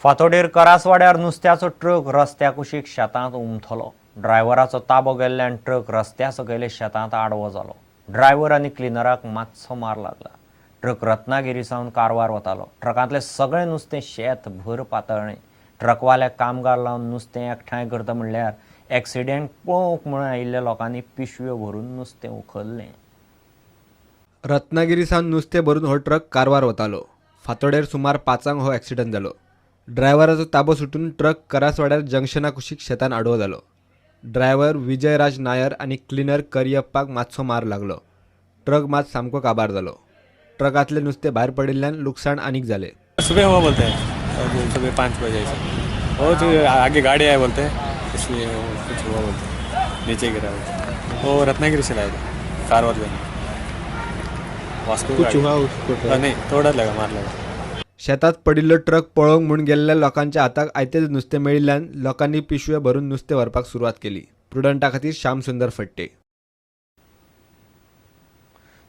फातोडेर करासवाड्यार नुस्त्याचो ट्रक रस्त्या कुशीक शेतांत उमथलो. ड्रायव्हराचो ताबो गेल्ल्यान ट्रक रस्त्या सकयले शेतांत आडवो जालो. ड्रायव्हर आनी क्लिनराक मातसो मार लागला. ट्रक रत्नागिरी सावन कारवार वतालो. ट्रकांतले सगळें नुस्तें शेत भर पातळ्ळें. ट्रकवाले कामगार लावन नुस्तें एकठांय करता म्हणल्यार एक्सिडेंट पळोवंक म्हणून आयिल्ल्या लोकांनी पिशव्यो भरून नुस्तें उखल्लें. रत्नागिरी सावन नुस्तें भरून हो ट्रक कारवार वतालो. फातोडेर सुमार 5 हो ॲक्सिडंट जालो. ड्रायव्हराचो ताबो सुटून ट्रक करासवाड्यार जंक्शना कुशीक शेतान आडवो जालो. ड्रायव्हर विजयराज नायर आनी क्लिनर करियप्पाक मातसो मार लागलो. ट्रक मात सामको काबार जालो. ट्रकांतले नुस्तें भायर पडिल्ल्यान लुकसाण आनीक जालें. सुबह हुआ बोलते हैं, सुबह 5 बजे से वो जो आगे गाड़ी आए बोलते हैं, इसलिए वो कुछ हुआ बोलते हैं, नीचे गिरा बोलते। वो रत्नागिरी से लाया था कारवार जाने वास्को कुछ हुआ उसको नहीं थोड़ा लगा मार लगा. शेतात पडिल्लो ट्रक पळोवंक म्हूण गेल्ल्या लोकांच्या हाताक आयतेच नुस्तें मेळिल्ल्यान लोकांनी पिशव्यो भरून नुस्तें व्हरपाक सुरवात केली. प्रुडंटा खातीर श्याम सुंदर फडटे.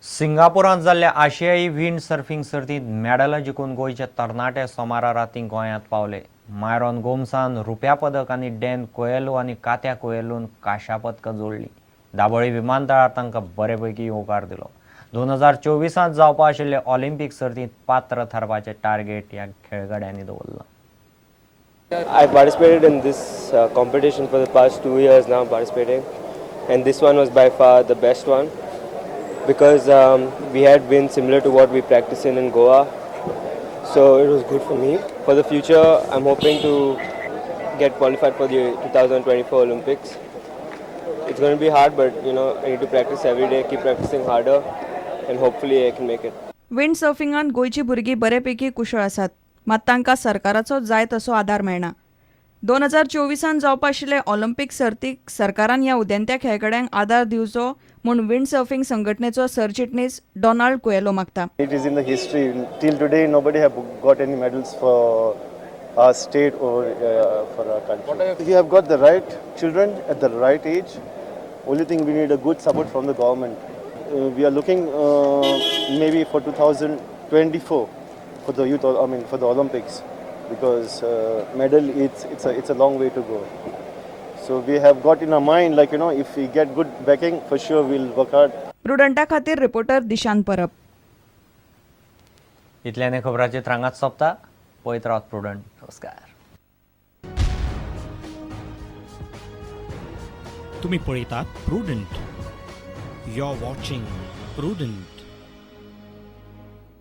सिंगापुरांत जाल्ल्या आशियाई विंड सर्फिंग सर्तींत मॅडलां जिखून गोंयचे तरणाटे सोमारा रातीं गोंयांत पावले. मायरॉन गोमसान रुप्या पदक आनी डॅन कोयेलो आनी कात्या कोयेलोन कांशा पदकां जोडलीं. दाबोळी विमानतळार तांकां बरेपैकी येवकार दिलो. 2024 जावपा आशिल्ले ऑलिंपिक सर्तींत पात्र थारपाचें टार्गेट ह्या खेळगड्यांनी दवरलां. I participated in this competition for the past 2 years now participating, and this one was by far the best one because we had been similar to what we practice in Goa, so it was good for me. For the future, I'm hoping to get qualified for the 2024 Olympics. It's going to be hard, but I need to practice every day, keep practicing harder, and hopefully I can make it. Wind सर्फिंगांत गोंयची भुरगीं बरेपैकी कुशळ आसात, मात तांकां सरकाराचो जाय तसो आदार मेळना. 2024 जावपा आशिल्ले ऑलिंपिक सर्तीक सरकारान ह्या उदेंत्या खेळगड्यांक आदार दिवचो म्हूण विंड सर्फिंग संघटनेचो सरचिटणीस डोनाल्ड कोयेलो मागता. It is in the history. Till today, nobody have got any medals for our state or for our country. We have got the right children at the right age. Only thing we need a good support from the government. We are looking maybe for 2024 for the youth. For the Olympics, because medal it's a long way to go. So we have got in our mind, like if we get good backing, for sure we'll work hard. प्रुडंटा खातीर reporter Dishant Parab. इतल्यान खबरांची हांगाच सोंपता. पळयत Rawat prudent. नमस्कार. तुम्ही पळयतात Prudent. You are watching prudent.